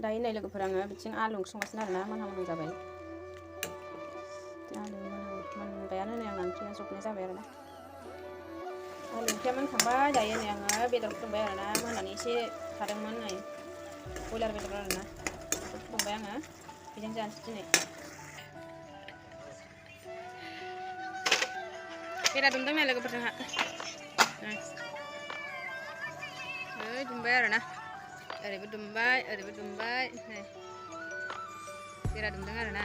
दायो नै लोगोफोर आङो बिथिं आलु ओंख्रि संगासिनो आरोना मोनहां जाबाय आलु मोनबायानो नै आं ओंख्रिया जबनाय जाबाय आरोना आलु ओंख्रिया मोनखांबाय दायो नै आङो बेदर फुदुंबाय आरोना मोनानि एसे थादोंमोन नै बयलार बेदर आरोना बेखौ फुदुंबाय आङो बेजों जानोसै दिनै बेरा दुमदों नै लोगोफोर जोंहा दुमबाय आरोना ओरैबो दुमबाय ओरैबो दुमबाय बेरा दुमदों आरोना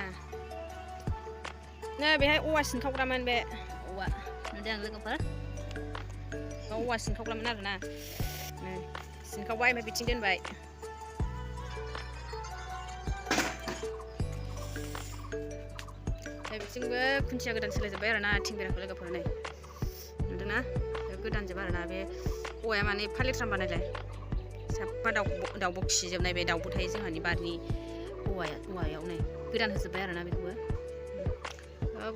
नै बेहाय औवा सिनखावग्रामोन बे औवा नुदों लोगोफोर औवा सिनखावग्रामोन आरोना सिनखावबाय ओमफ्राय बिथिं दोनबाय बिथिंबो खुन्थिया गोदान सोलायजोब्बाय आरोना थिं बेराखौ लोगोफोर नै नुदोंना गोदानजोब आरोना बे औवाया माने एफा लेथ्रा बानायलाय साफा दाउब' खिजोबनाय बे दाउब' थायो जोंहानि बारिनि औवायाव नै गोदान होजोब्बाय आरोना बेखौबो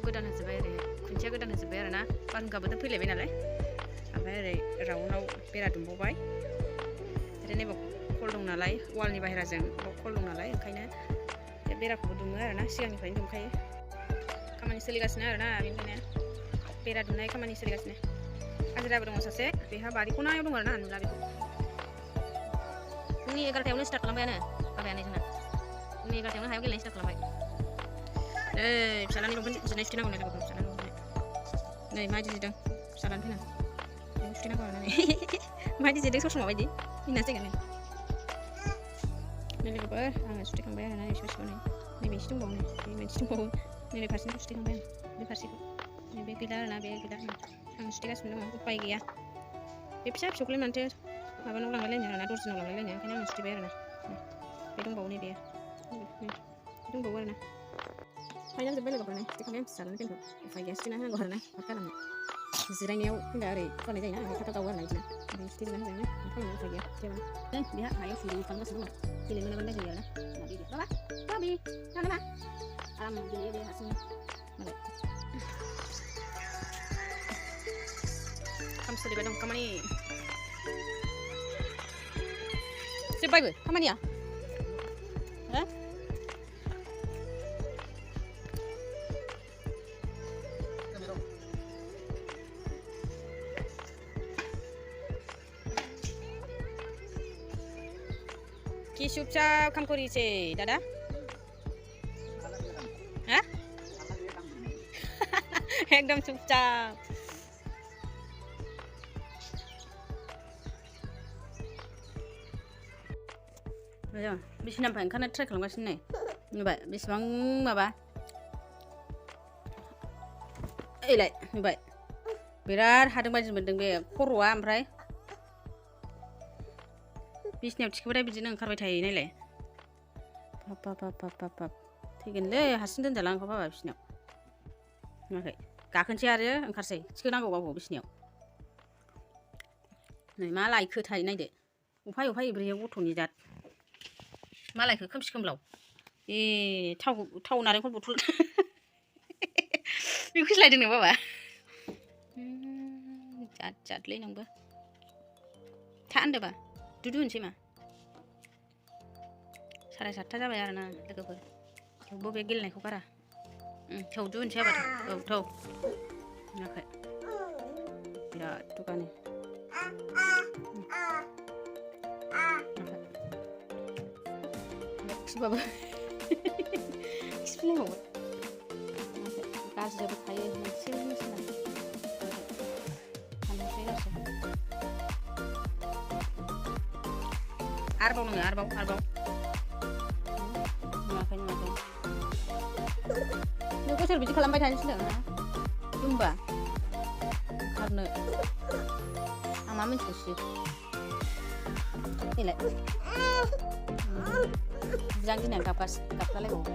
गोदान होजोब्बाय ओरै खुन्थिया गोदान होजोब्बाय आरोना बारहुंखा बोथोर फैलायबाय नालाय ओमफ्राय ओरै राउन्डआव बेरा दुमबावबाय ओरै नैबाव खल दं नालाय वालनि बाहेराजों खल दं नालाय ओंखायनो बे बेराखौबो दुमो आरोना सिगांनिफ्रायनो दुमखायो खामानि सोलिगासिनो आरोना बेनिखायनो बेरा दुमनाय खामानि सोलिगासिनो हाजिराबो दङ सासे बेहा बारि खनायाव दं आरोना नुला बेखौ फुंनि 11टायावनो स्टार्ट खालामबायानो बाबायानो जोंना फुंनि 11टायावनो हायाव गेलेनाय स्टार्ट खालामबाय नै फिसालानि लंपेन्ट जिनाय सुथेनांगौ नै लोगोफोर फिसालानि लंपेन्ट नै माइदि जिदों फिसालानि फैना बेखौ सुथेनांगौ आरोना नै माइदि जिदों ससमा बायदि फैना जायगा नै लोगोफोर आङो सुथेखांबाय आरोना नै ससेखौ नैबे एसे दंबावो नै मोनसे दंबावो नैबे फारसेनिखौ सुथेखांबाय आं बे फारसेखौ बे गैला आरोना बे गैला आं सुथेगासिनो दङ उपाय गैया बे फिसा फिसौखौलाय मानोथो माबानाव लांलायलायनो आरोना दर्जिनाव लांलायलायनो ओंखायनो आं सुथेबाय आरोना बे दंबावो नै बे दंबावो आरोना फाइनाल जोब्बाय लोगोफोर नै सुथेखांबाय आं फिसालानि पेन्टखौ उफाय गैया सुथेना होनांगौ आरोना माथो खालामनो जिरायनायाव फैबा ओरै फरायनाय जायोना ओमफ्राय थाब गावो आरोना बिदिनो ओमफ्राय सुथेजोबना होबाय आङो खालामनो उफाय गैया सुथेबानो नै बेहा हायाव सुलु खालामगासिनो दङ गेलेनो मोनाबानो दाय जायो आरोना बाबि थाङोना आराम गेलेयो बे हारसिंनो मालाय खाम सोलिबाय दं खामानि जोब्बायबो खामानिया কি চুপচাপ কাম কৰিছে দাদা একদম চুপচাপ बिसिनानिफ्राय ओंखारनो ट्राइ खालामगासिनो नै नुबाय बेसेबां माबा एलाय नुबाय बिराद हादों बायदि मोनदों बे खर'आ ओमफ्राय बिसिनायाव थिखोबाथाय बिदिनो ओंखारबाय थायो नायलाय बाब थैगोनलै हारसिं दोनजाला आंखौ बाबा बिसिनायाव नुवाखै गाखोनोसै आरो ओंखारसै थिखोनांगौ गावखौ बिसिनायाव नै मा लायखो थाय नायदो अफाय ब्रैयाव गथ'नि जात मा लायखो खोमसि खोमलाव थाव नारेंखल बथल बेखौसो लायदों नों बाबा जातलै नोंबो था होनदोबा दुदु होनसै मा 7:30 जाबाय आरोना लोगोफोर थेवबो बे गेलेनायखौ गारा थौ दुनसै आबाद औ थौ नुवाखै बिराद दुगानि खिबाबो खिफिलायबावबाय गाज्रियाबो थायो मोनसेबो मोसानाय साननोसै गासै आरोबाव नोङो आरोबाव नुवाखै नोंखौ सोर बिदि खालामबाय थानो थिनदों ना होमबा ओंखारनो आं मा मिन्थिगौसि देलाय जिरां गिनानै गाबलालायबावो